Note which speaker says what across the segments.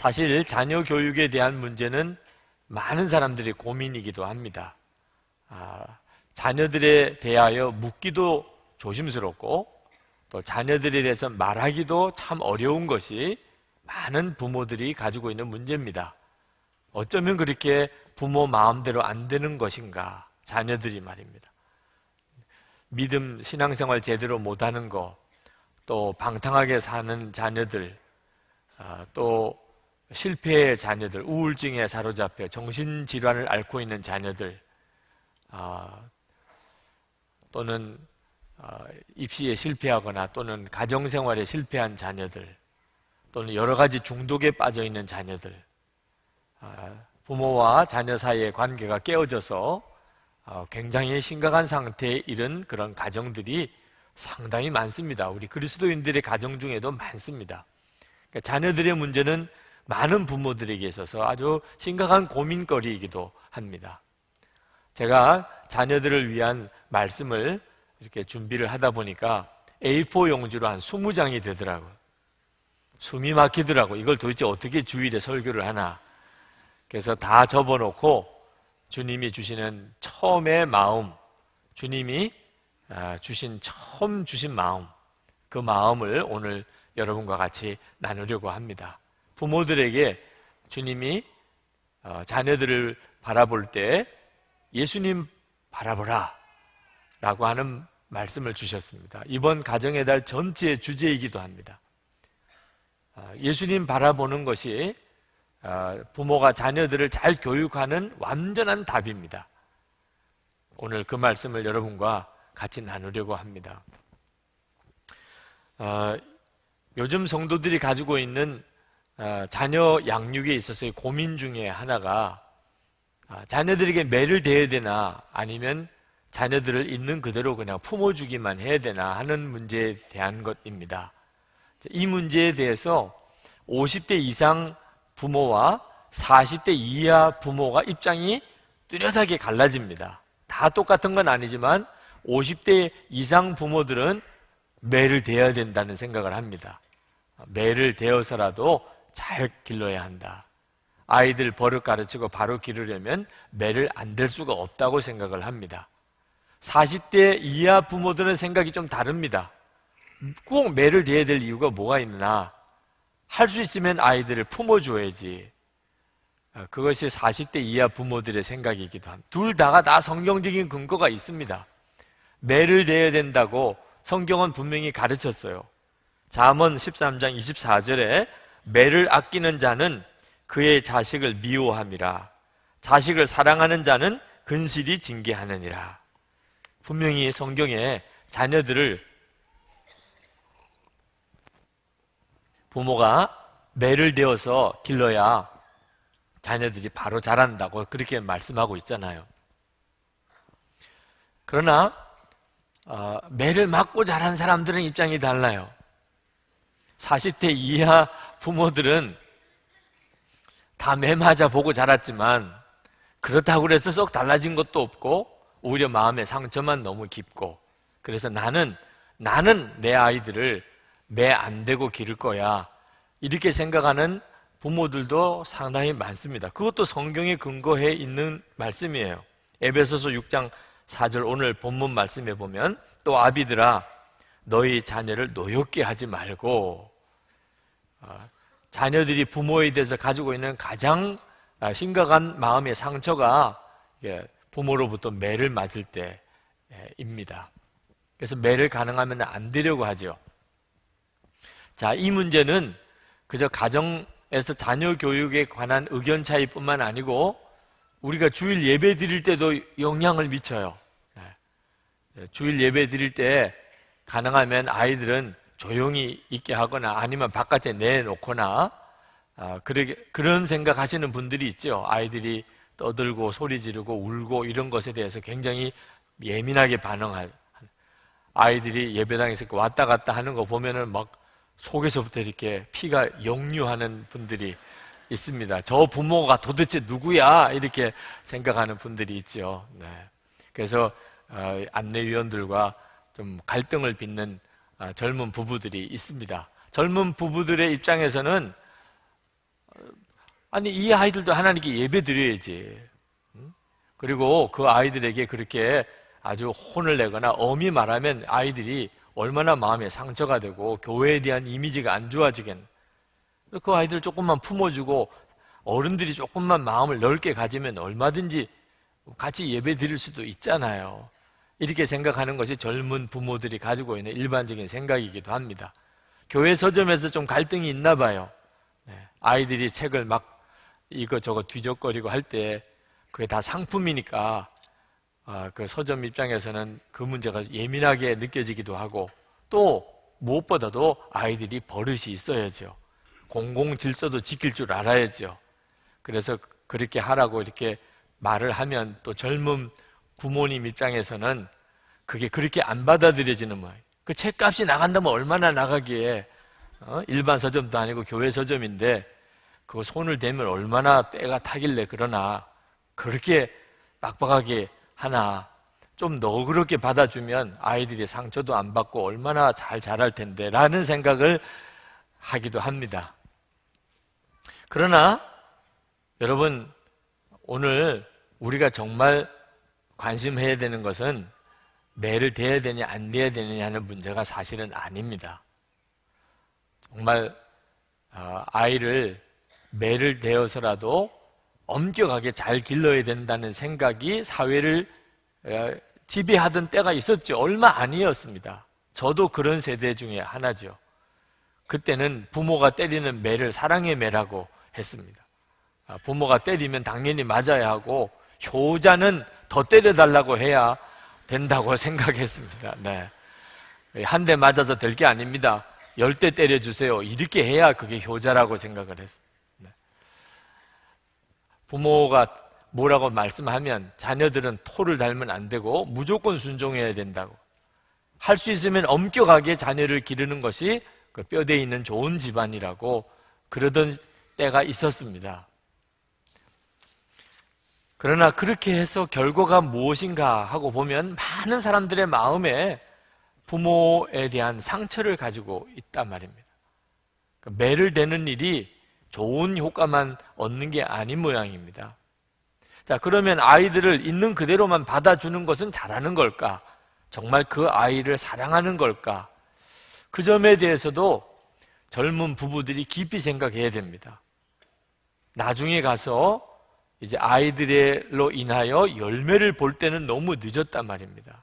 Speaker 1: 사실 자녀 교육에 대한 문제는 많은 사람들이 고민이기도 합니다. 자녀들에 대하여 묻기도 조심스럽고 또 자녀들에 대해서 말하기도 참 어려운 것이 많은 부모들이 가지고 있는 문제입니다. 어쩌면 그렇게 부모 마음대로 안 되는 것인가, 자녀들이 말입니다. 믿음, 신앙생활 제대로 못하는 거, 또 방탕하게 사는 자녀들, 또 실패의 자녀들, 우울증에 사로잡혀 정신질환을 앓고 있는 자녀들, 또는 입시에 실패하거나 또는 가정생활에 실패한 자녀들, 또는 여러 가지 중독에 빠져 있는 자녀들, 부모와 자녀 사이의 관계가 깨어져서 굉장히 심각한 상태에 이른 그런 가정들이 상당히 많습니다. 우리 그리스도인들의 가정 중에도 많습니다. 그러니까 자녀들의 문제는 많은 부모들에게 있어서 아주 심각한 고민거리이기도 합니다. 제가 자녀들을 위한 말씀을 이렇게 준비를 하다 보니까 A4 용지로 한 20장이 되더라고요. 숨이 막히더라고요. 이걸 도대체 어떻게 주일에 설교를 하나. 그래서 다 접어놓고 주님이 주시는 처음의 마음, 주님이 처음 주신 마음, 그 마음을 오늘 여러분과 같이 나누려고 합니다. 부모들에게 주님이 자녀들을 바라볼 때 예수님 바라보라 라고 하는 말씀을 주셨습니다. 이번 가정의 달 전체의 주제이기도 합니다. 예수님 바라보는 것이 부모가 자녀들을 잘 교육하는 완전한 답입니다. 오늘 그 말씀을 여러분과 같이 나누려고 합니다. 요즘 성도들이 가지고 있는 자녀 양육에 있어서의 고민 중에 하나가 자녀들에게 매를 대야 되나 아니면 자녀들을 있는 그대로 그냥 품어주기만 해야 되나 하는 문제에 대한 것입니다. 이 문제에 대해서 50대 이상 부모와 40대 이하 부모가 입장이 뚜렷하게 갈라집니다. 다 똑같은 건 아니지만 50대 이상 부모들은 매를 대어야 된다는 생각을 합니다. 매를 대어서라도 잘 길러야 한다. 아이들 버릇 가르치고 바로 기르려면 매를 안 댈 수가 없다고 생각을 합니다. 40대 이하 부모들은 생각이 좀 다릅니다. 꼭 매를 대야 될 이유가 뭐가 있나? 할 수 있으면 아이들을 품어줘야지. 그것이 40대 이하 부모들의 생각이기도 합니다. 둘 다가 다 성경적인 근거가 있습니다. 매를 대야 된다고 성경은 분명히 가르쳤어요. 잠언 13장 24절에 매를 아끼는 자는 그의 자식을 미워함이라. 자식을 사랑하는 자는 근실이 징계하느니라. 분명히 성경에 자녀들을 부모가 매를 대어서 길러야 자녀들이 바로 자란다고 그렇게 말씀하고 있잖아요. 그러나 매를 맞고 자란 사람들은 입장이 달라요. 40대 이하 부모들은 다 매 맞아 보고 자랐지만 그렇다고 해서 썩 달라진 것도 없고 오히려 마음의 상처만 너무 깊고, 그래서 나는 내 아이들을 매 안 대고 기를 거야 이렇게 생각하는 부모들도 상당히 많습니다. 그것도 성경에 근거해 있는 말씀이에요. 에베소서 6장 4절 오늘 본문 말씀에 보면 또 아비들아 너희 자녀를 노엽게 하지 말고, 자녀들이 부모에 대해서 가지고 있는 가장 심각한 마음의 상처가 부모로부터 매를 맞을 때입니다. 그래서 매를 가능하면 안 되려고 하죠. 자, 이 문제는 그저 가정에서 자녀 교육에 관한 의견 차이뿐만 아니고 우리가 주일 예배 드릴 때도 영향을 미쳐요. 주일 예배 드릴 때 가능하면 아이들은 조용히 있게 하거나 아니면 바깥에 내놓거나 그런 생각하시는 분들이 있죠. 아이들이 떠들고 소리 지르고 울고 이런 것에 대해서 굉장히 예민하게 반응할, 아이들이 예배당에서 왔다 갔다 하는 거 보면은 막 속에서부터 이렇게 피가 역류하는 분들이 있습니다. 저 부모가 도대체 누구야? 이렇게 생각하는 분들이 있죠. 네. 그래서 안내위원들과 좀 갈등을 빚는 젊은 부부들이 있습니다. 젊은 부부들의 입장에서는 아니, 이 아이들도 하나님께 예배 드려야지. 그리고 그 아이들에게 그렇게 아주 혼을 내거나 엄히 말하면 아이들이 얼마나 마음에 상처가 되고 교회에 대한 이미지가 안 좋아지겠나. 그 아이들 조금만 품어주고 어른들이 조금만 마음을 넓게 가지면 얼마든지 같이 예배 드릴 수도 있잖아요. 이렇게 생각하는 것이 젊은 부모들이 가지고 있는 일반적인 생각이기도 합니다. 교회 서점에서 좀 갈등이 있나 봐요. 아이들이 책을 막 이것저것 뒤적거리고 할 때 그게 다 상품이니까 그 서점 입장에서는 그 문제가 예민하게 느껴지기도 하고, 또 무엇보다도 아이들이 버릇이 있어야죠. 공공 질서도 지킬 줄 알아야죠. 그래서 그렇게 하라고 이렇게 말을 하면 또 젊은 부모님 입장에서는 그게 그렇게 안 받아들여지는 모양. 그 책값이 나간다면 얼마나 나가기에, 일반 서점도 아니고 교회 서점인데 그거 손을 대면 얼마나 때가 타길래 그러나 그렇게 빡빡하게 하나. 좀 너그럽게 받아주면 아이들이 상처도 안 받고 얼마나 잘 자랄 텐데 라는 생각을 하기도 합니다. 그러나 여러분, 오늘 우리가 정말 관심해야 되는 것은 매를 대야 되냐 안 대야 되느냐 하는 문제가 사실은 아닙니다. 정말 아이를 매를 대어서라도 엄격하게 잘 길러야 된다는 생각이 사회를 지배하던 때가 있었죠. 얼마 아니었습니다. 저도 그런 세대 중에 하나죠. 그때는 부모가 때리는 매를 사랑의 매라고 했습니다. 부모가 때리면 당연히 맞아야 하고 효자는 더 때려달라고 해야 된다고 생각했습니다. 네. 한 대 맞아서 될 게 아닙니다. 10대 때려주세요. 이렇게 해야 그게 효자라고 생각을 했습니다. 네. 부모가 뭐라고 말씀하면 자녀들은 토를 달면 안 되고 무조건 순종해야 된다고. 할 수 있으면 엄격하게 자녀를 기르는 것이 그 뼈대에 있는 좋은 집안이라고 그러던 때가 있었습니다. 그러나 그렇게 해서 결과가 무엇인가 하고 보면 많은 사람들의 마음에 부모에 대한 상처를 가지고 있단 말입니다. 매를 대는 일이 좋은 효과만 얻는 게 아닌 모양입니다. 자, 그러면 아이들을 있는 그대로만 받아주는 것은 잘하는 걸까? 정말 그 아이를 사랑하는 걸까? 그 점에 대해서도 젊은 부부들이 깊이 생각해야 됩니다. 나중에 가서 이제 아이들로 인하여 열매를 볼 때는 너무 늦었단 말입니다.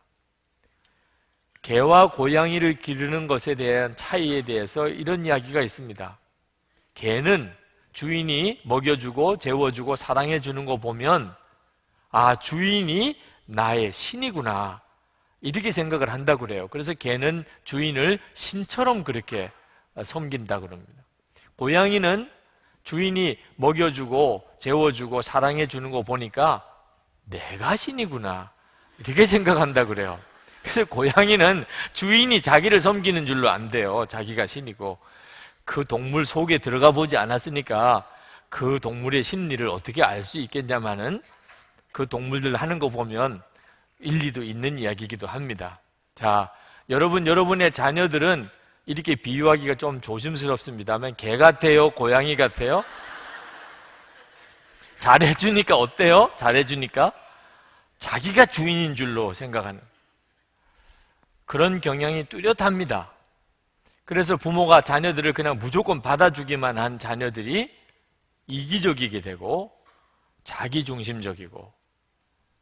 Speaker 1: 개와 고양이를 기르는 것에 대한 차이에 대해서 이런 이야기가 있습니다. 개는 주인이 먹여주고 재워주고 사랑해주는 거 보면 아, 주인이 나의 신이구나 이렇게 생각을 한다고 그래요. 그래서 개는 주인을 신처럼 그렇게 섬긴다고 그럽니다. 고양이는 주인이 먹여주고 재워주고 사랑해주는 거 보니까 내가 신이구나 이렇게 생각한다고 그래요. 그래서 고양이는 주인이 자기를 섬기는 줄로 안 돼요. 자기가 신이고. 그 동물 속에 들어가 보지 않았으니까 그 동물의 심리를 어떻게 알 수 있겠냐마는 그 동물들 하는 거 보면 일리도 있는 이야기이기도 합니다. 자, 여러분의 자녀들은 이렇게 비유하기가 좀 조심스럽습니다만 개 같아요? 고양이 같아요? 잘해주니까 어때요? 잘해주니까 자기가 주인인 줄로 생각하는 그런 경향이 뚜렷합니다. 그래서 부모가 자녀들을 그냥 무조건 받아주기만 한 자녀들이 이기적이게 되고 자기중심적이고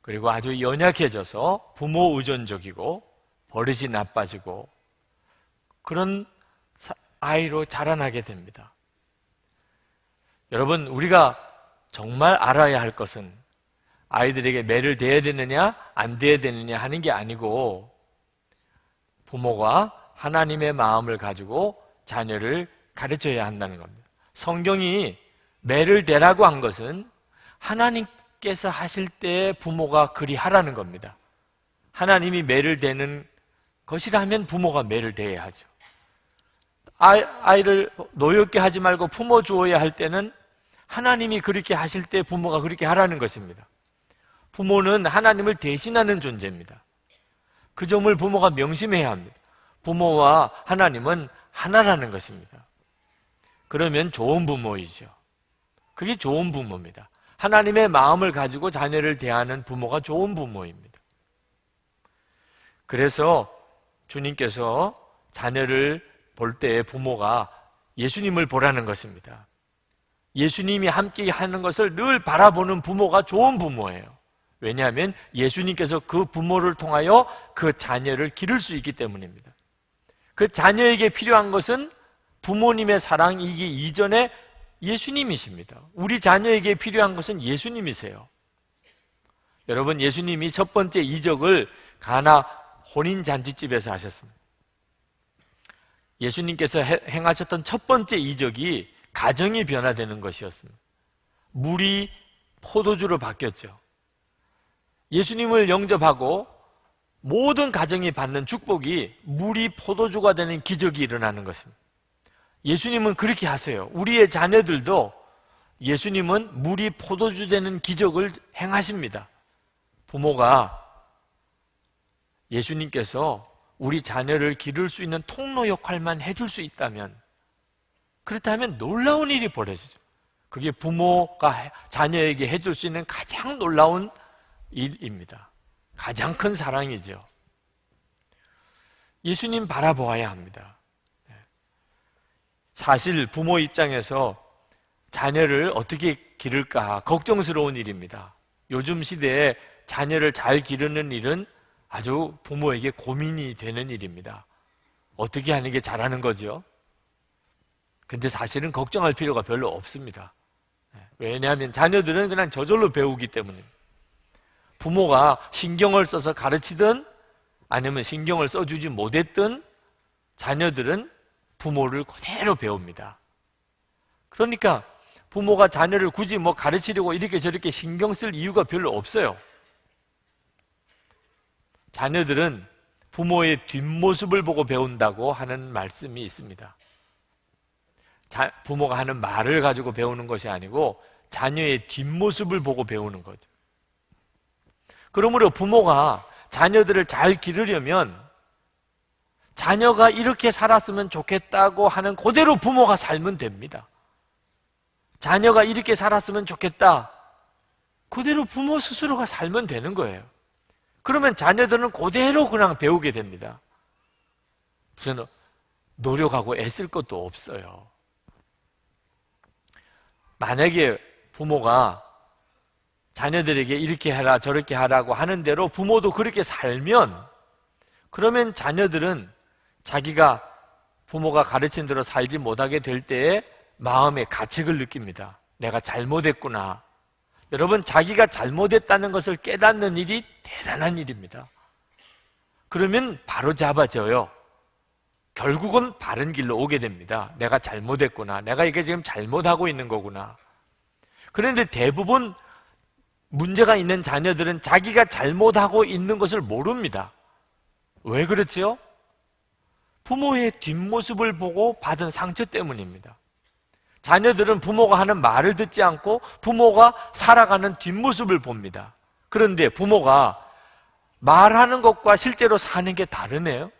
Speaker 1: 그리고 아주 연약해져서 부모 의존적이고 버릇이 나빠지고 그런 아이로 자라나게 됩니다. 여러분, 우리가 정말 알아야 할 것은 아이들에게 매를 대야 되느냐 안 대야 되느냐 하는 게 아니고 부모가 하나님의 마음을 가지고 자녀를 가르쳐야 한다는 겁니다. 성경이 매를 대라고 한 것은 하나님께서 하실 때 부모가 그리 하라는 겁니다. 하나님이 매를 대는 것이라면 부모가 매를 대야 하죠. 아이를 노엽게 하지 말고 품어 주어야 할 때는 하나님이 그렇게 하실 때 부모가 그렇게 하라는 것입니다. 부모는 하나님을 대신하는 존재입니다. 그 점을 부모가 명심해야 합니다. 부모와 하나님은 하나라는 것입니다. 그러면 좋은 부모이죠. 그게 좋은 부모입니다. 하나님의 마음을 가지고 자녀를 대하는 부모가 좋은 부모입니다. 그래서 주님께서 자녀를 볼 때 부모가 예수님을 보라는 것입니다. 예수님이 함께 하는 것을 늘 바라보는 부모가 좋은 부모예요. 왜냐하면 예수님께서 그 부모를 통하여 그 자녀를 기를 수 있기 때문입니다. 그 자녀에게 필요한 것은 부모님의 사랑이기 이전에 예수님이십니다. 우리 자녀에게 필요한 것은 예수님이세요. 여러분, 예수님이 첫 번째 이적을 가나 혼인잔치집에서 하셨습니다. 예수님께서 행하셨던 첫 번째 이적이 가정이 변화되는 것이었습니다. 물이 포도주로 바뀌었죠. 예수님을 영접하고 모든 가정이 받는 축복이 물이 포도주가 되는 기적이 일어나는 것입니다. 예수님은 그렇게 하세요. 우리의 자녀들도 예수님은 물이 포도주 되는 기적을 행하십니다. 부모가 예수님께서 우리 자녀를 기를 수 있는 통로 역할만 해줄 수 있다면, 그렇다면 놀라운 일이 벌어지죠. 그게 부모가 자녀에게 해줄 수 있는 가장 놀라운 일입니다. 가장 큰 사랑이죠. 예수님 바라보아야 합니다. 사실 부모 입장에서 자녀를 어떻게 기를까 걱정스러운 일입니다. 요즘 시대에 자녀를 잘 기르는 일은 아주 부모에게 고민이 되는 일입니다. 어떻게 하는 게 잘하는 거죠? 근데 사실은 걱정할 필요가 별로 없습니다. 왜냐하면 자녀들은 그냥 저절로 배우기 때문입니다. 부모가 신경을 써서 가르치든 아니면 신경을 써주지 못했든 자녀들은 부모를 그대로 배웁니다. 그러니까 부모가 자녀를 굳이 가르치려고 이렇게 저렇게 신경 쓸 이유가 별로 없어요. 자녀들은 부모의 뒷모습을 보고 배운다고 하는 말씀이 있습니다. 부모가 하는 말을 가지고 배우는 것이 아니고 자녀의 뒷모습을 보고 배우는 거죠. 그러므로 부모가 자녀들을 잘 기르려면 자녀가 이렇게 살았으면 좋겠다고 하는 그대로 부모가 살면 됩니다. 자녀가 이렇게 살았으면 좋겠다, 그대로 부모 스스로가 살면 되는 거예요. 그러면 자녀들은 그대로 그냥 배우게 됩니다. 무슨 노력하고 애쓸 것도 없어요. 만약에 부모가 자녀들에게 이렇게 해라 저렇게 하라고 하는 대로 부모도 그렇게 살면, 그러면 자녀들은 자기가 부모가 가르친 대로 살지 못하게 될 때에 마음의 가책을 느낍니다. 내가 잘못했구나. 여러분, 자기가 잘못했다는 것을 깨닫는 일이 대단한 일입니다. 그러면 바로 잡아져요. 결국은 바른 길로 오게 됩니다. 내가 잘못했구나. 내가 이게 지금 잘못하고 있는 거구나. 그런데 대부분 문제가 있는 자녀들은 자기가 잘못하고 있는 것을 모릅니다. 왜 그렇지요? 부모의 뒷모습을 보고 받은 상처 때문입니다. 자녀들은 부모가 하는 말을 듣지 않고 부모가 살아가는 뒷모습을 봅니다. 그런데 부모가 말하는 것과 실제로 사는 게 다르네요.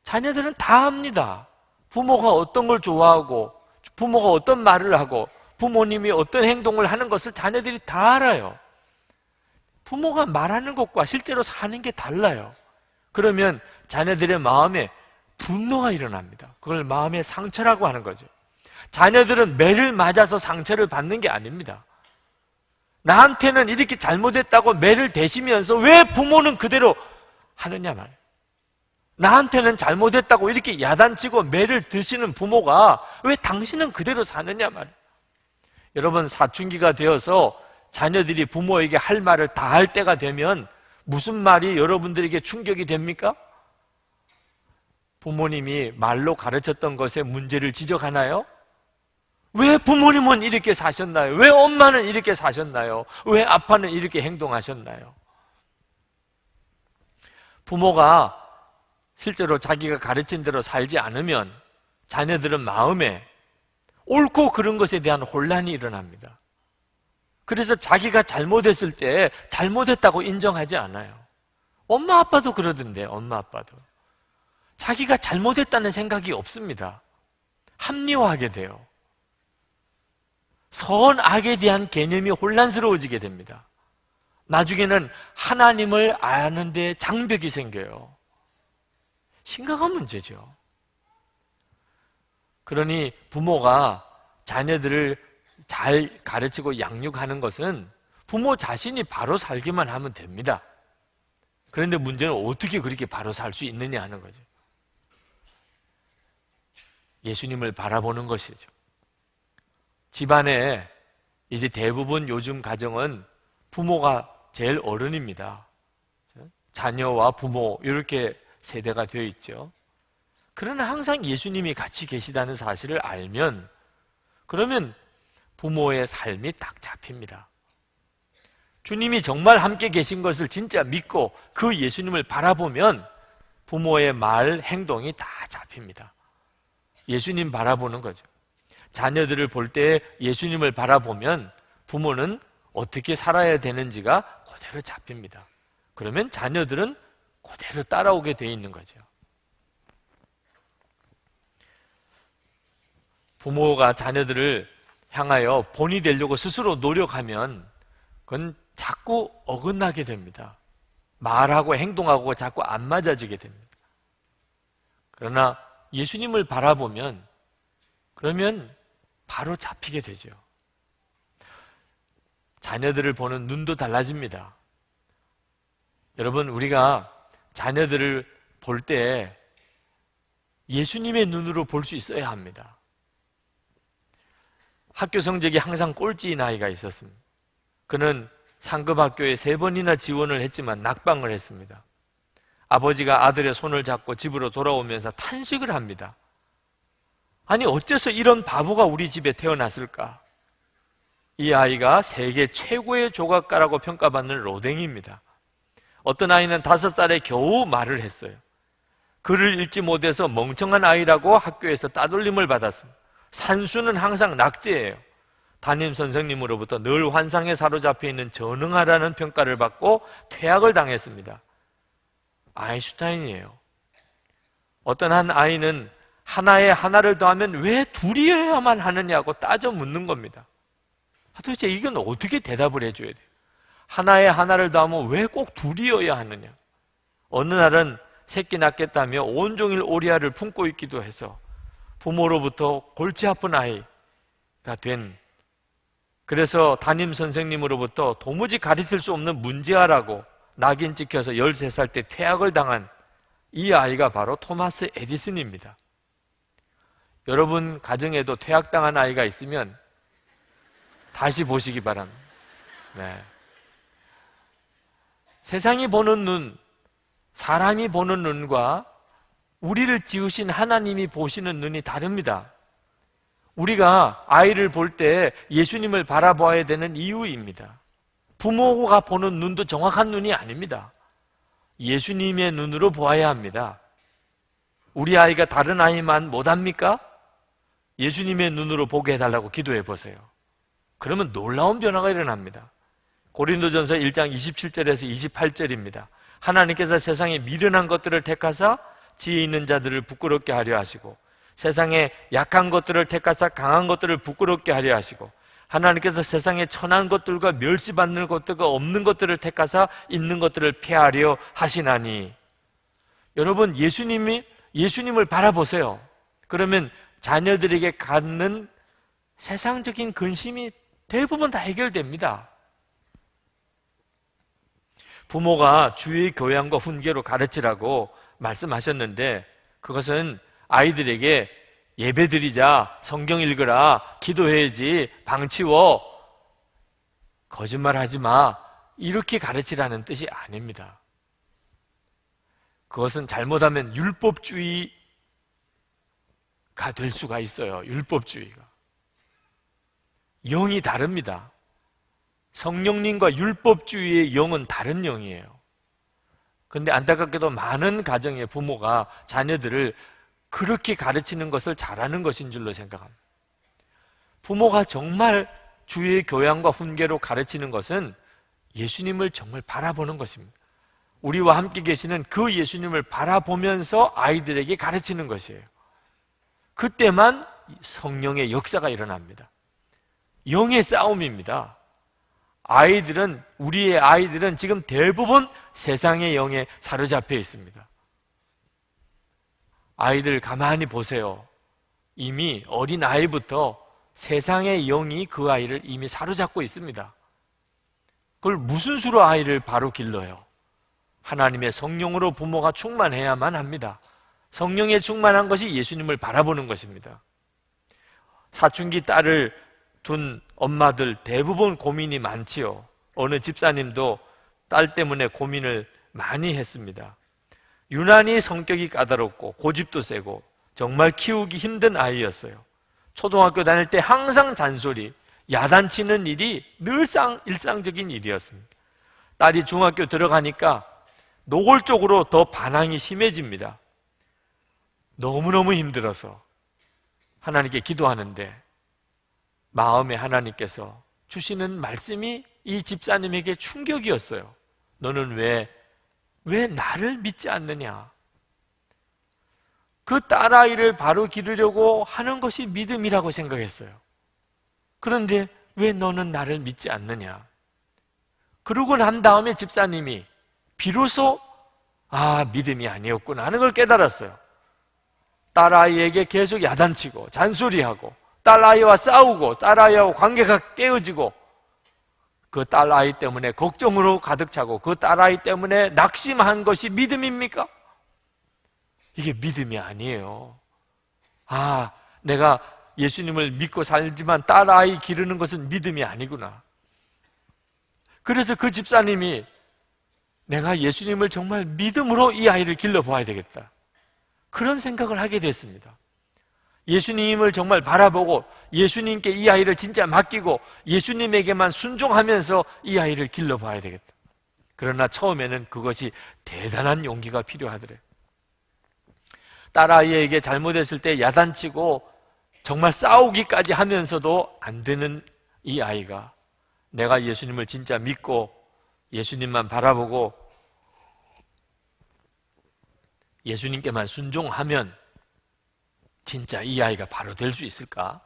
Speaker 1: 자녀들은 다 압니다. 부모가 어떤 걸 좋아하고 부모가 어떤 말을 하고 부모님이 어떤 행동을 하는 것을 자녀들이 다 알아요. 부모가 말하는 것과 실제로 사는 게 달라요. 그러면 자녀들의 마음에 분노가 일어납니다. 그걸 마음의 상처라고 하는 거죠. 자녀들은 매를 맞아서 상처를 받는 게 아닙니다. 나한테는 이렇게 잘못했다고 매를 대시면서 왜 부모는 그대로 하느냐 말이에요. 나한테는 잘못했다고 이렇게 야단치고 매를 드시는 부모가 왜 당신은 그대로 사느냐 말이에요. 여러분, 사춘기가 되어서 자녀들이 부모에게 할 말을 다 할 때가 되면 무슨 말이 여러분들에게 충격이 됩니까? 부모님이 말로 가르쳤던 것에 문제를 지적하나요? 왜 부모님은 이렇게 사셨나요? 왜 엄마는 이렇게 사셨나요? 왜 아빠는 이렇게 행동하셨나요? 부모가 실제로 자기가 가르친 대로 살지 않으면 자녀들은 마음에 옳고 그른 것에 대한 혼란이 일어납니다. 그래서 자기가 잘못했을 때 잘못했다고 인정하지 않아요. 엄마 아빠도 그러던데, 엄마 아빠도. 자기가 잘못했다는 생각이 없습니다. 합리화하게 돼요. 선악에 대한 개념이 혼란스러워지게 됩니다. 나중에는 하나님을 아는데 장벽이 생겨요. 심각한 문제죠. 그러니 부모가 자녀들을 잘 가르치고 양육하는 것은 부모 자신이 바로 살기만 하면 됩니다. 그런데 문제는 어떻게 그렇게 바로 살 수 있느냐 하는 거죠. 예수님을 바라보는 것이죠. 집안에 이제 대부분 요즘 가정은 부모가 제일 어른입니다. 자녀와 부모 이렇게 세대가 되어 있죠. 그러나 항상 예수님이 같이 계시다는 사실을 알면 그러면 부모의 삶이 딱 잡힙니다. 주님이 정말 함께 계신 것을 진짜 믿고 그 예수님을 바라보면 부모의 말, 행동이 다 잡힙니다. 예수님 바라보는 거죠. 자녀들을 볼 때 예수님을 바라보면 부모는 어떻게 살아야 되는지가 그대로 잡힙니다. 그러면 자녀들은 그대로 따라오게 돼 있는 거죠. 부모가 자녀들을 향하여 본이 되려고 스스로 노력하면 그건 자꾸 어긋나게 됩니다. 말하고 행동하고 자꾸 안 맞아지게 됩니다. 그러나 예수님을 바라보면 그러면 바로 잡히게 되죠. 자녀들을 보는 눈도 달라집니다. 여러분, 우리가 자녀들을 볼 때 예수님의 눈으로 볼 수 있어야 합니다. 학교 성적이 항상 꼴찌인 아이가 있었습니다. 그는 상급 학교에 3번이나 지원을 했지만 낙방을 했습니다. 아버지가 아들의 손을 잡고 집으로 돌아오면서 탄식을 합니다. 아니, 어째서 이런 바보가 우리 집에 태어났을까? 이 아이가 세계 최고의 조각가라고 평가받는 로댕입니다. 어떤 아이는 5살에 겨우 말을 했어요. 글을 읽지 못해서 멍청한 아이라고 학교에서 따돌림을 받았습니다. 산수는 항상 낙제예요. 담임 선생님으로부터 늘 환상에 사로잡혀 있는 전능하라는 평가를 받고 퇴학을 당했습니다. 아인슈타인이에요. 어떤 한 아이는 하나에 하나를 더하면 왜 둘이어야만 하느냐고 따져 묻는 겁니다. 도대체 이건 어떻게 대답을 해줘야 돼요? 하나에 하나를 더하면 왜 꼭 둘이어야 하느냐? 어느 날은 새끼 낳겠다며 온종일 오리알을 품고 있기도 해서 부모로부터 골치 아픈 아이가 된, 그래서 담임 선생님으로부터 도무지 가르칠 수 없는 문제아라고 낙인 찍혀서 13살 때 퇴학을 당한 이 아이가 바로 토마스 에디슨입니다. 여러분 가정에도 퇴학당한 아이가 있으면 다시 보시기 바랍니다. 네. 세상이 보는 눈, 사람이 보는 눈과 우리를 지으신 하나님이 보시는 눈이 다릅니다. 우리가 아이를 볼 때 예수님을 바라봐야 되는 이유입니다. 부모가 보는 눈도 정확한 눈이 아닙니다. 예수님의 눈으로 보아야 합니다. 우리 아이가 다른 아이만 못합니까? 예수님의 눈으로 보게 해달라고 기도해 보세요. 그러면 놀라운 변화가 일어납니다. 고린도전서 1장 27절에서 28절입니다. 하나님께서 세상에 미련한 것들을 택하사 지혜 있는 자들을 부끄럽게 하려 하시고 세상에 약한 것들을 택하사 강한 것들을 부끄럽게 하려 하시고 하나님께서 세상에 천한 것들과 멸시받는 것들과 없는 것들을 택하사 있는 것들을 폐하려 하시나니. 여러분, 예수님을 바라보세요. 그러면 자녀들에게 갖는 세상적인 근심이 대부분 다 해결됩니다. 부모가 주의 교양과 훈계로 가르치라고 말씀하셨는데 그것은 아이들에게 예배드리자, 성경 읽으라, 기도해야지, 방 치워, 거짓말하지 마, 이렇게 가르치라는 뜻이 아닙니다. 그것은 잘못하면 율법주의가 될 수가 있어요. 율법주의가. 영이 다릅니다. 성령님과 율법주의의 영은 다른 영이에요. 그런데 안타깝게도 많은 가정의 부모가 자녀들을 그렇게 가르치는 것을 잘하는 것인 줄로 생각합니다. 부모가 정말 주의 교양과 훈계로 가르치는 것은 예수님을 정말 바라보는 것입니다. 우리와 함께 계시는 그 예수님을 바라보면서 아이들에게 가르치는 것이에요. 그때만 성령의 역사가 일어납니다. 영의 싸움입니다. 우리의 아이들은 지금 대부분 세상의 영에 사로잡혀 있습니다. 아이들 가만히 보세요. 이미 어린 아이부터 세상의 영이 그 아이를 이미 사로잡고 있습니다. 그걸 무슨 수로 아이를 바로 길러요? 하나님의 성령으로 부모가 충만해야만 합니다. 성령에 충만한 것이 예수님을 바라보는 것입니다. 사춘기 딸을 둔 엄마들 대부분 고민이 많지요. 어느 집사님도 딸 때문에 고민을 많이 했습니다. 유난히 성격이 까다롭고 고집도 세고 정말 키우기 힘든 아이였어요. 초등학교 다닐 때 항상 잔소리, 야단치는 일이 늘상 일상적인 일이었습니다. 딸이 중학교 들어가니까 노골적으로 더 반항이 심해집니다. 너무너무 힘들어서 하나님께 기도하는데 마음에 하나님께서 주시는 말씀이 이 집사님에게 충격이었어요. 너는 왜 나를 믿지 않느냐? 그 딸아이를 바로 기르려고 하는 것이 믿음이라고 생각했어요. 그런데 왜 너는 나를 믿지 않느냐? 그러고 난 다음에 집사님이 비로소 믿음이 아니었구나 하는 걸 깨달았어요. 딸아이에게 계속 야단치고 잔소리하고 딸아이와 싸우고 딸아이하고 관계가 깨어지고 그 딸아이 때문에 걱정으로 가득 차고 그 딸아이 때문에 낙심한 것이 믿음입니까? 이게 믿음이 아니에요. 내가 예수님을 믿고 살지만 딸아이 기르는 것은 믿음이 아니구나. 그래서 그 집사님이 내가 예수님을 정말 믿음으로 이 아이를 길러봐야 되겠다, 그런 생각을 하게 됐습니다. 예수님을 정말 바라보고 예수님께 이 아이를 진짜 맡기고 예수님에게만 순종하면서 이 아이를 길러봐야 되겠다. 그러나 처음에는 그것이 대단한 용기가 필요하더래요. 딸아이에게 잘못했을 때 야단치고 정말 싸우기까지 하면서도 안 되는 이 아이가 내가 예수님을 진짜 믿고 예수님만 바라보고 예수님께만 순종하면 진짜 이 아이가 바로 될 수 있을까?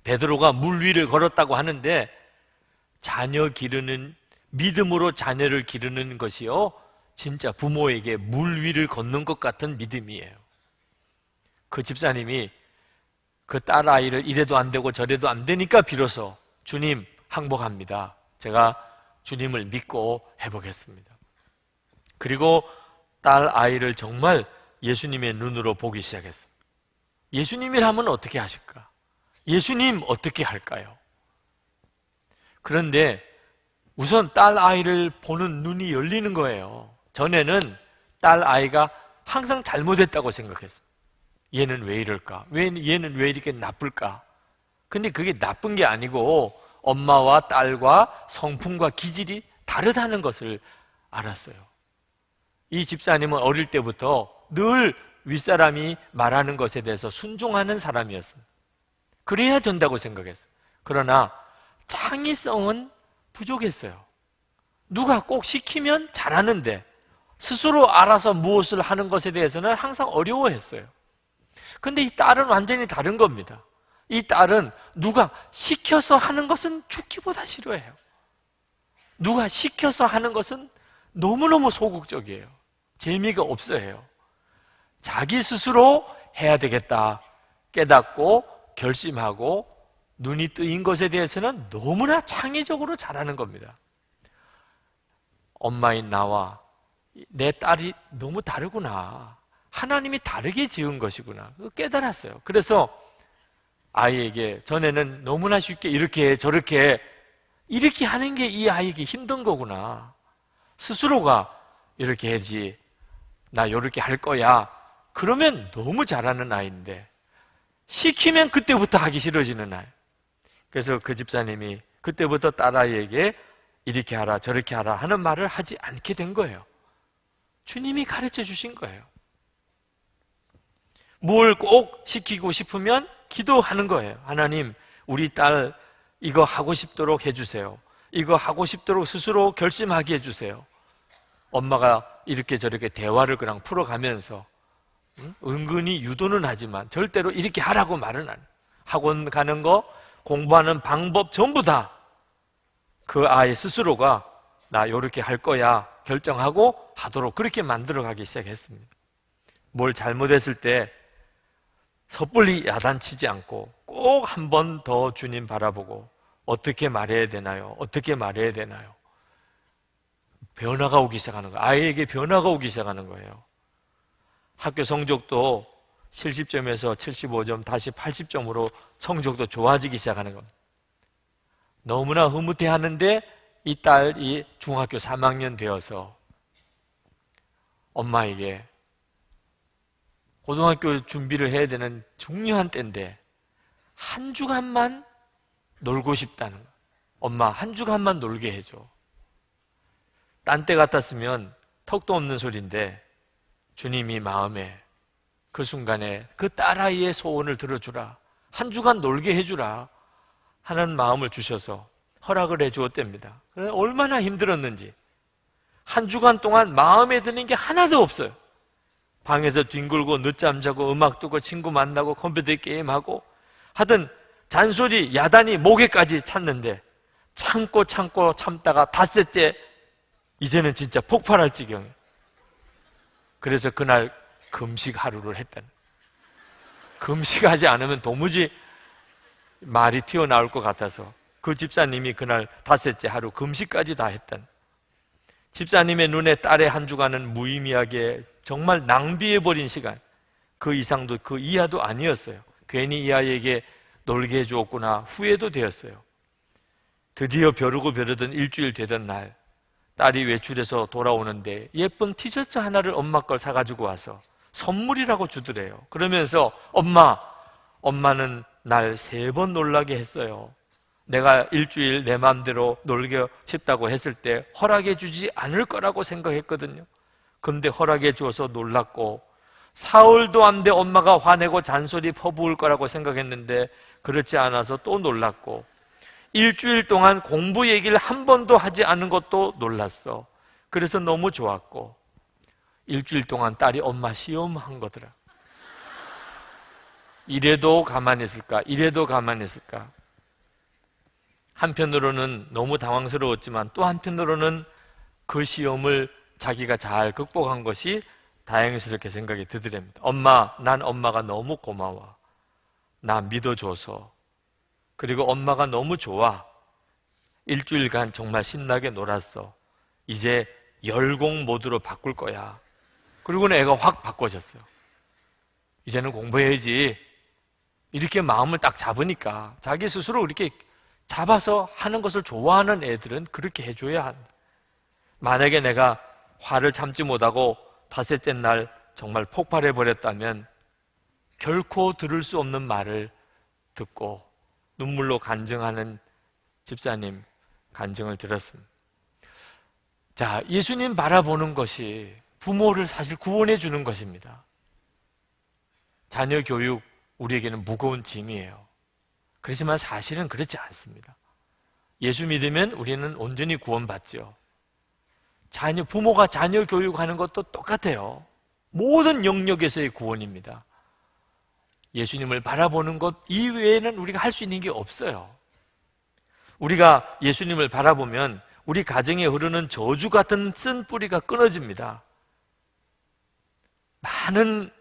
Speaker 1: 베드로가 물 위를 걸었다고 하는데 믿음으로 자녀를 기르는 것이요, 진짜 부모에게 물 위를 걷는 것 같은 믿음이에요. 그 집사님이 그 딸아이를 이래도 안 되고 저래도 안 되니까 비로소 주님 항복합니다, 제가 주님을 믿고 해보겠습니다. 그리고 딸아이를 정말 예수님의 눈으로 보기 시작했습니다. 예수님이라면 어떻게 하실까? 예수님 어떻게 할까요? 그런데 우선 딸아이를 보는 눈이 열리는 거예요. 전에는 딸아이가 항상 잘못했다고 생각했어요. 얘는 왜 이럴까? 얘는 왜 이렇게 나쁠까? 근데 그게 나쁜 게 아니고 엄마와 딸과 성품과 기질이 다르다는 것을 알았어요. 이 집사님은 어릴 때부터 늘 윗사람이 말하는 것에 대해서 순종하는 사람이었습니다. 그래야 된다고 생각했어요. 그러나 창의성은 부족했어요. 누가 꼭 시키면 잘하는데 스스로 알아서 무엇을 하는 것에 대해서는 항상 어려워했어요. 근데 이 딸은 완전히 다른 겁니다. 이 딸은 누가 시켜서 하는 것은 죽기보다 싫어해요. 누가 시켜서 하는 것은 너무너무 소극적이에요. 재미가 없어요. 자기 스스로 해야 되겠다 깨닫고 결심하고 눈이 뜨인 것에 대해서는 너무나 창의적으로 잘하는 겁니다. 엄마인 나와 내 딸이 너무 다르구나, 하나님이 다르게 지은 것이구나, 깨달았어요. 그래서 아이에게 전에는 너무나 쉽게 이렇게 저렇게 이렇게 하는 게 이 아이에게 힘든 거구나, 스스로가 이렇게 해야지, 나 이렇게 할 거야, 그러면 너무 잘하는 아이인데 시키면 그때부터 하기 싫어지는 아이. 그래서 그 집사님이 그때부터 딸아이에게 이렇게 하라 저렇게 하라 하는 말을 하지 않게 된 거예요. 주님이 가르쳐 주신 거예요. 뭘 꼭 시키고 싶으면 기도하는 거예요. 하나님, 우리 딸 이거 하고 싶도록 해주세요. 이거 하고 싶도록 스스로 결심하게 해주세요. 엄마가 이렇게 저렇게 대화를 그냥 풀어가면서 은근히 유도는 하지만 절대로 이렇게 하라고 말은 안 해요. 학원 가는 거 공부하는 방법 전부 다 그 아이 스스로가 나 요렇게 할 거야 결정하고 하도록 그렇게 만들어 가기 시작했습니다. 뭘 잘못했을 때 섣불리 야단치지 않고 꼭 한 번 더 주님 바라보고 어떻게 말해야 되나요? 어떻게 말해야 되나요? 변화가 오기 시작하는 거예요. 아이에게 변화가 오기 시작하는 거예요. 학교 성적도 70점에서 75점 다시 80점으로 성적도 좋아지기 시작하는 겁니다. 너무나 흐뭇해하는데 이 딸이 중학교 3학년 되어서 엄마에게 고등학교 준비를 해야 되는 중요한 때인데 한 주간만 놀고 싶다는 거예요. 엄마 한 주간만 놀게 해줘. 딴 때 같았으면 턱도 없는 소리인데 주님이 마음에 그 순간에 그 딸아이의 소원을 들어주라, 한 주간 놀게 해주라 하는 마음을 주셔서 허락을 해주었답니다. 얼마나 힘들었는지 한 주간 동안 마음에 드는 게 하나도 없어요. 방에서 뒹굴고 늦잠 자고 음악 듣고 친구 만나고 컴퓨터 게임하고 하던 잔소리 야단이 목에까지 찼는데 참고 참다가 닷새째 이제는 진짜 폭발할 지경이에요. 그래서 그날 금식 하루를 했다는, 금식하지 않으면 도무지 말이 튀어나올 것 같아서 그 집사님이 그날 닷새째 하루 금식까지 다 했다는. 집사님의 눈에 딸의 한 주간은 무의미하게 정말 낭비해버린 시간, 그 이상도 그 이하도 아니었어요. 괜히 이 아이에게 놀게 해주었구나 후회도 되었어요. 드디어 벼르던 일주일 되던 날 딸이 외출해서 돌아오는데 예쁜 티셔츠 하나를 엄마 걸 사가지고 와서 선물이라고 주더래요. 그러면서 엄마는 날 3번 놀라게 했어요. 내가 일주일 내 마음대로 놀게 싶다고 했을 때 허락해 주지 않을 거라고 생각했거든요. 근데 허락해 주어서 놀랐고 사흘도 안 돼 엄마가 화내고 잔소리 퍼부을 거라고 생각했는데 그렇지 않아서 또 놀랐고 일주일 동안 공부 얘기를 한 번도 하지 않은 것도 놀랐어. 그래서 너무 좋았고 일주일 동안 딸이 엄마 시험한 거더라. 이래도 가만히 있을까? 이래도 가만히 있을까? 한편으로는 너무 당황스러웠지만 또 한편으로는 그 시험을 자기가 잘 극복한 것이 다행스럽게 생각이 들더랍니다. 난 엄마가 너무 고마워. 나 믿어줘서. 그리고 엄마가 너무 좋아. 일주일간 정말 신나게 놀았어. 이제 열공 모드로 바꿀 거야. 그리고는 애가 확 바꿔졌어요. 이제는 공부해야지. 이렇게 마음을 딱 잡으니까 자기 스스로 이렇게 잡아서 하는 것을 좋아하는 애들은 그렇게 해줘야 한다. 만약에 내가 화를 참지 못하고 닷새째 날 정말 폭발해버렸다면 결코 들을 수 없는 말을 듣고 눈물로 간증하는 집사님 간증을 들었습니다. 자, 예수님 바라보는 것이 부모를 사실 구원해 주는 것입니다. 자녀 교육 우리에게는 무거운 짐이에요. 그렇지만 사실은 그렇지 않습니다. 예수 믿으면 우리는 온전히 구원받죠. 부모가 자녀 교육하는 것도 똑같아요. 모든 영역에서의 구원입니다. 예수님을 바라보는 것 이외에는 우리가 할 수 있는 게 없어요. 우리가 예수님을 바라보면 우리 가정에 흐르는 저주 같은 쓴뿌리가 끊어집니다. 많은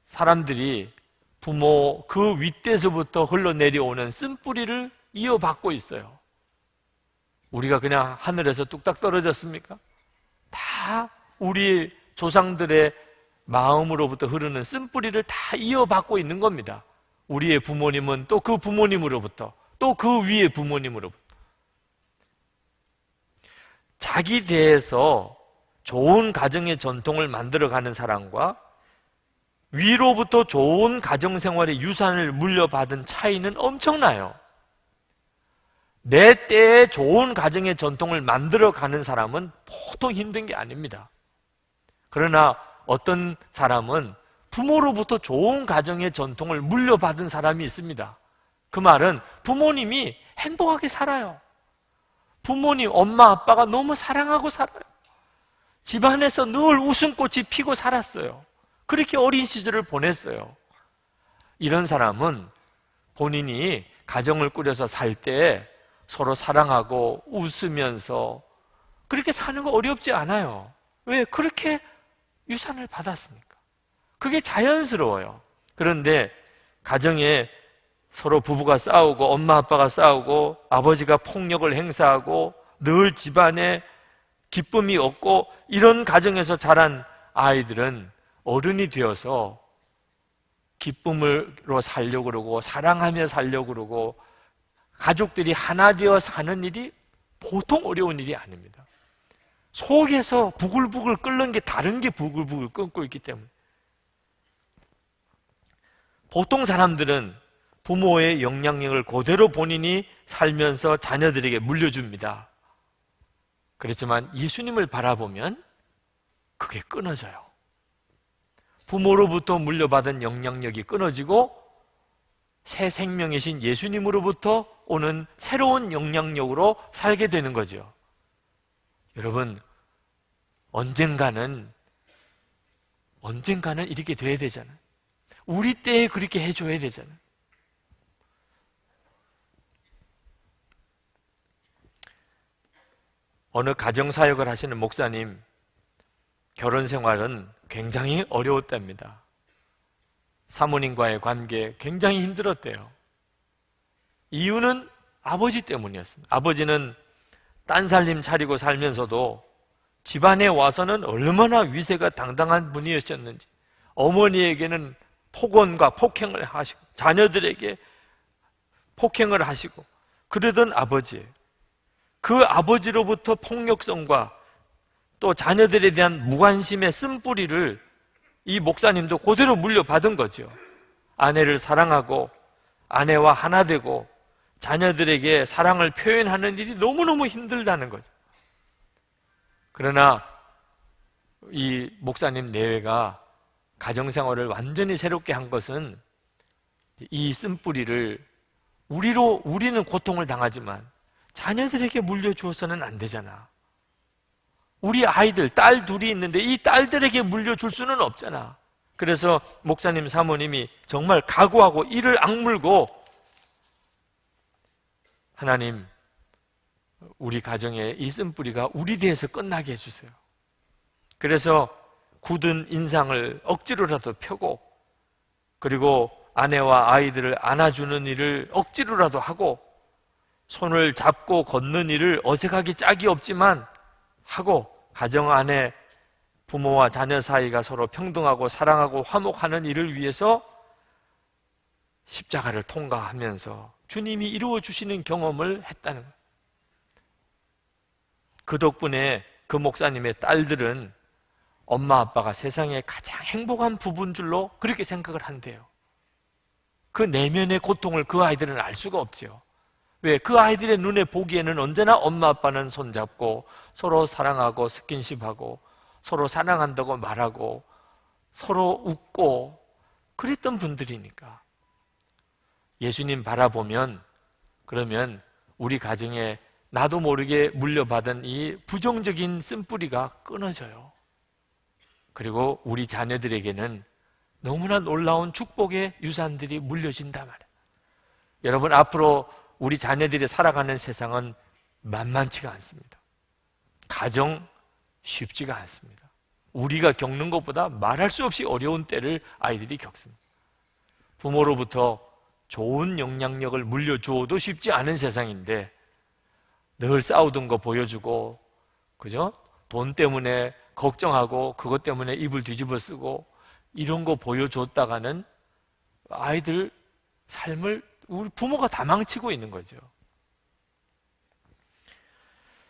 Speaker 1: 사람들이 부모 그 윗대서부터 흘러내려오는 쓴뿌리를 이어받고 있어요. 우리가 그냥 하늘에서 뚝딱 떨어졌습니까? 다 우리 조상들의 마음으로부터 흐르는 쓴뿌리를 다 이어받고 있는 겁니다. 우리의 부모님은 또 그 부모님으로부터, 또 그 위의 부모님으로부터. 자기 대에서 좋은 가정의 전통을 만들어가는 사람과 위로부터 좋은 가정생활의 유산을 물려받은 차이는 엄청나요. 내 때에 좋은 가정의 전통을 만들어가는 사람은 보통 힘든 게 아닙니다. 그러나 어떤 사람은 부모로부터 좋은 가정의 전통을 물려받은 사람이 있습니다. 그 말은 부모님이 행복하게 살아요. 부모님, 엄마, 아빠가 너무 사랑하고 살아요. 집안에서 늘 웃음꽃이 피고 살았어요. 그렇게 어린 시절을 보냈어요. 이런 사람은 본인이 가정을 꾸려서 살 때 서로 사랑하고 웃으면서 그렇게 사는 거 어렵지 않아요. 왜? 그렇게 유산을 받았으니까. 그게 자연스러워요. 그런데 가정에 서로 부부가 싸우고 엄마 아빠가 싸우고 아버지가 폭력을 행사하고 늘 집안에 기쁨이 없고 이런 가정에서 자란 아이들은 어른이 되어서 기쁨으로 살려고 그러고 사랑하며 살려고 그러고 가족들이 하나 되어 사는 일이 보통 어려운 일이 아닙니다. 속에서 부글부글 끓는 게 다른 게 부글부글 끓고 있기 때문에 보통 사람들은 부모의 영향력을 그대로 본인이 살면서 자녀들에게 물려줍니다. 그렇지만 예수님을 바라보면 그게 끊어져요. 부모로부터 물려받은 영향력이 끊어지고 새 생명이신 예수님으로부터 오는 새로운 영향력으로 살게 되는 거죠. 여러분, 언젠가는 이렇게 돼야 되잖아요. 우리 때에 그렇게 해줘야 되잖아요. 어느 가정사역을 하시는 목사님 결혼 생활은 굉장히 어려웠답니다. 사모님과의 관계 굉장히 힘들었대요. 이유는 아버지 때문이었습니다. 아버지는 딴살림 차리고 살면서도 집안에 와서는 얼마나 위세가 당당한 분이었는지 어머니에게는 폭언과 폭행을 하시고 자녀들에게 폭행을 하시고 그러던 아버지예요. 그 아버지로부터 폭력성과 또 자녀들에 대한 무관심의 쓴뿌리를 이 목사님도 그대로 물려받은 거죠. 아내를 사랑하고 아내와 하나 되고 자녀들에게 사랑을 표현하는 일이 너무너무 힘들다는 거죠. 그러나 이 목사님 내외가 가정생활을 완전히 새롭게 한 것은 이 쓴뿌리를 우리는 고통을 당하지만 자녀들에게 물려주어서는 안 되잖아. 우리 아이들, 딸 둘이 있는데 이 딸들에게 물려줄 수는 없잖아. 그래서 목사님 사모님이 정말 각오하고 이를 악물고 하나님, 우리 가정에 이 쓴뿌리가 우리 대해서 끝나게 해주세요. 그래서 굳은 인상을 억지로라도 펴고 그리고 아내와 아이들을 안아주는 일을 억지로라도 하고 손을 잡고 걷는 일을 어색하기 짝이 없지만 하고 가정 안에 부모와 자녀 사이가 서로 평등하고 사랑하고 화목하는 일을 위해서 십자가를 통과하면서 주님이 이루어 주시는 경험을 했다는 거예요. 그 덕분에 그 목사님의 딸들은 엄마 아빠가 세상에 가장 행복한 부부인 줄로 그렇게 생각을 한대요. 그 내면의 고통을 그 아이들은 알 수가 없죠. 왜? 그 아이들의 눈에 보기에는 언제나 엄마 아빠는 손잡고 서로 사랑하고 스킨십하고 서로 사랑한다고 말하고 서로 웃고 그랬던 분들이니까. 예수님 바라보면 그러면 우리 가정에 나도 모르게 물려받은 이 부정적인 쓴뿌리가 끊어져요. 그리고 우리 자녀들에게는 너무나 놀라운 축복의 유산들이 물려진단 말이에요. 여러분, 앞으로 우리 자녀들이 살아가는 세상은 만만치가 않습니다. 가정 쉽지가 않습니다. 우리가 겪는 것보다 말할 수 없이 어려운 때를 아이들이 겪습니다. 부모로부터 좋은 영향력을 물려줘도 쉽지 않은 세상인데 늘 싸우던 거 보여주고, 그죠? 돈 때문에 걱정하고 그것 때문에 입을 뒤집어 쓰고 이런 거 보여줬다가는 아이들 삶을 우리 부모가 다 망치고 있는 거죠.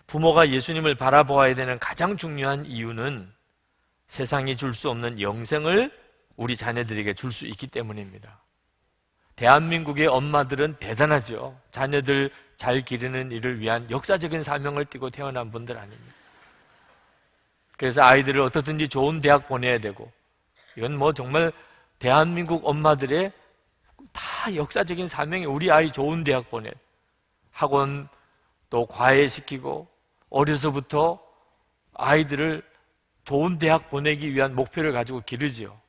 Speaker 1: 부모가 예수님을 바라보아야 되는 가장 중요한 이유는 세상이 줄 수 없는 영생을 우리 자녀들에게 줄 수 있기 때문입니다. 대한민국의 엄마들은 대단하죠. 자녀들 잘 기르는 일을 위한 역사적인 사명을 띠고 태어난 분들 아닙니까? 그래서 아이들을 어떻든지 좋은 대학 보내야 되고, 이건 뭐 정말 대한민국 엄마들의 다 역사적인 사명이 우리 아이 좋은 대학 보내, 학원 또 과외시키고 어려서부터 아이들을 좋은 대학 보내기 위한 목표를 가지고 기르지요.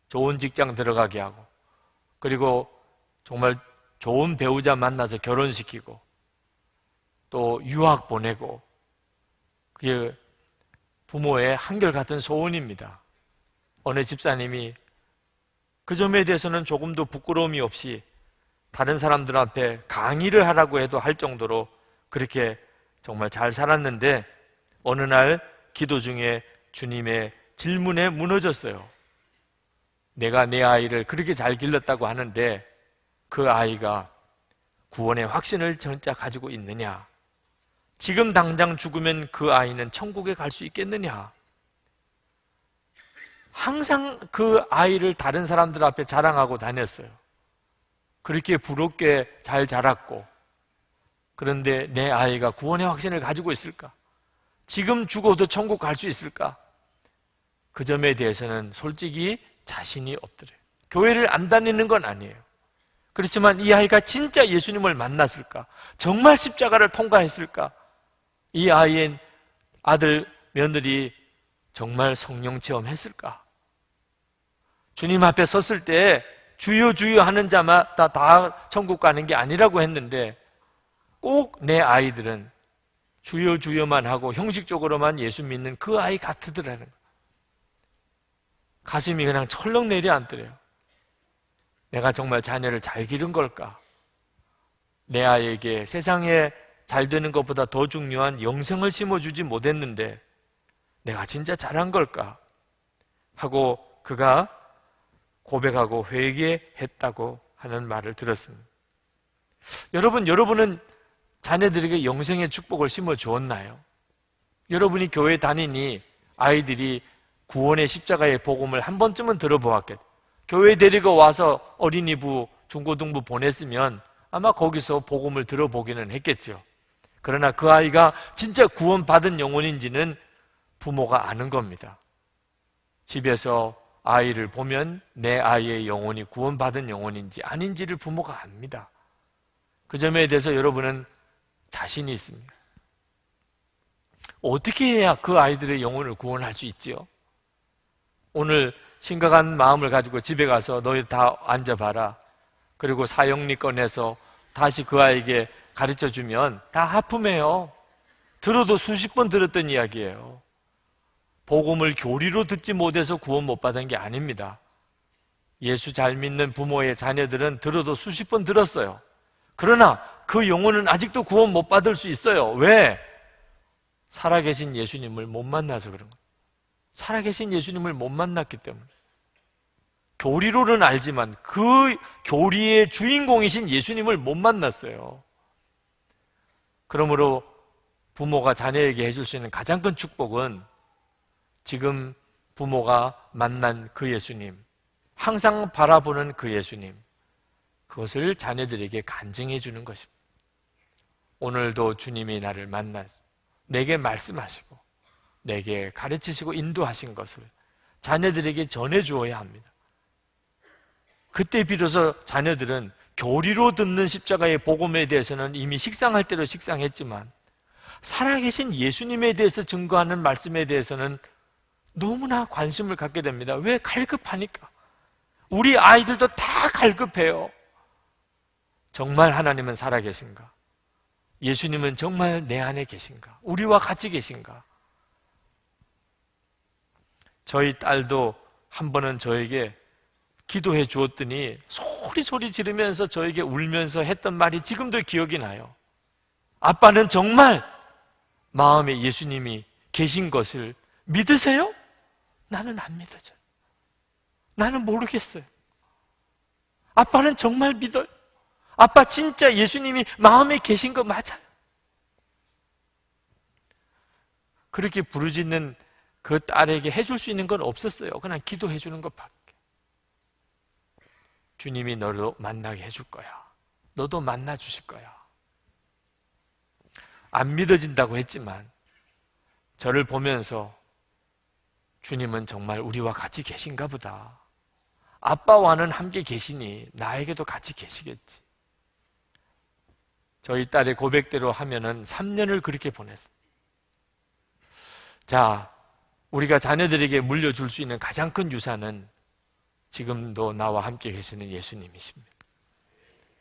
Speaker 1: 좋은 직장 들어가게 하고, 그리고 정말 좋은 배우자 만나서 결혼시키고 또 유학 보내고, 그게 부모의 한결같은 소원입니다. 어느 집사님이 그 점에 대해서는 조금도 부끄러움이 없이 다른 사람들 앞에 강의를 하라고 해도 할 정도로 그렇게 정말 잘 살았는데, 어느 날 기도 중에 주님의 질문에 무너졌어요. 내가 내 아이를 그렇게 잘 길렀다고 하는데 그 아이가 구원의 확신을 진짜 가지고 있느냐? 지금 당장 죽으면 그 아이는 천국에 갈 수 있겠느냐? 항상 그 아이를 다른 사람들 앞에 자랑하고 다녔어요. 그렇게 부럽게 잘 자랐고, 그런데 내 아이가 구원의 확신을 가지고 있을까? 지금 죽어도 천국 갈 수 있을까? 그 점에 대해서는 솔직히 자신이 없더래요. 교회를 안 다니는 건 아니에요. 그렇지만 이 아이가 진짜 예수님을 만났을까? 정말 십자가를 통과했을까? 이 아이의 아들, 며느리 정말 성령 체험했을까? 주님 앞에 섰을 때 주여 주여 하는 자마다 다 천국 가는 게 아니라고 했는데, 꼭 내 아이들은 주여 주여만 하고 형식적으로만 예수 믿는 그 아이 같으더라는 거예요. 가슴이 그냥 철렁 내려앉더래요. 내가 정말 자녀를 잘 기른 걸까? 내 아이에게 세상에 잘 되는 것보다 더 중요한 영생을 심어주지 못했는데 내가 진짜 잘한 걸까? 하고 그가 고백하고 회개했다고 하는 말을 들었습니다. 여러분은 자녀들에게 영생의 축복을 심어 주었나요? 여러분이 교회 다니니 아이들이 구원의 십자가의 복음을 한 번쯤은 들어보았겠죠. 교회 데리고 와서 어린이부, 중고등부 보냈으면 아마 거기서 복음을 들어보기는 했겠죠. 그러나 그 아이가 진짜 구원받은 영혼인지는 부모가 아는 겁니다. 집에서 아이를 보면 내 아이의 영혼이 구원받은 영혼인지 아닌지를 부모가 압니다. 그 점에 대해서 여러분은 자신이 있습니다. 어떻게 해야 그 아이들의 영혼을 구원할 수 있지요? 오늘 심각한 마음을 가지고 집에 가서 너희 다 앉아봐라. 그리고 사형리 꺼내서 다시 그 아이에게 가르쳐주면 다 하품해요. 들어도 수십 번 들었던 이야기예요. 복음을 교리로 듣지 못해서 구원 못 받은 게 아닙니다. 예수 잘 믿는 부모의 자녀들은 들어도 수십 번 들었어요. 그러나 그 영혼은 아직도 구원 못 받을 수 있어요. 왜? 살아계신 예수님을 못 만나서 그런 거예요. 살아계신 예수님을 못 만났기 때문에. 교리로는 알지만 그 교리의 주인공이신 예수님을 못 만났어요. 그러므로 부모가 자녀에게 해줄 수 있는 가장 큰 축복은 지금 부모가 만난 그 예수님, 항상 바라보는 그 예수님, 그것을 자녀들에게 간증해 주는 것입니다. 오늘도 주님이 나를 만나 내게 말씀하시고 내게 가르치시고 인도하신 것을 자녀들에게 전해 주어야 합니다. 그때 비로소 자녀들은 교리로 듣는 십자가의 복음에 대해서는 이미 식상할 대로 식상했지만 살아계신 예수님에 대해서 증거하는 말씀에 대해서는 너무나 관심을 갖게 됩니다. 왜? 갈급하니까. 우리 아이들도 다 갈급해요. 정말 하나님은 살아계신가? 예수님은 정말 내 안에 계신가? 우리와 같이 계신가? 저희 딸도 한 번은 저에게 기도해 주었더니 소리 지르면서 저에게 울면서 했던 말이 지금도 기억이 나요. 아빠는 정말 마음에 예수님이 계신 것을 믿으세요? 나는 안 믿어져요. 나는 모르겠어요. 아빠는 정말 믿어요. 아빠 진짜 예수님이 마음에 계신 거 맞아요. 그렇게 부르짖는 그 딸에게 해줄 수 있는 건 없었어요. 그냥 기도해 주는 것밖에. 주님이 너도 만나게 해줄 거야. 너도 만나 주실 거야. 안 믿어진다고 했지만 저를 보면서 주님은 정말 우리와 같이 계신가 보다. 아빠와는 함께 계시니 나에게도 같이 계시겠지. 저희 딸의 고백대로 하면은 3년을 그렇게 보냈어요. 자, 우리가 자녀들에게 물려줄 수 있는 가장 큰 유산은 지금도 나와 함께 계시는 예수님이십니다.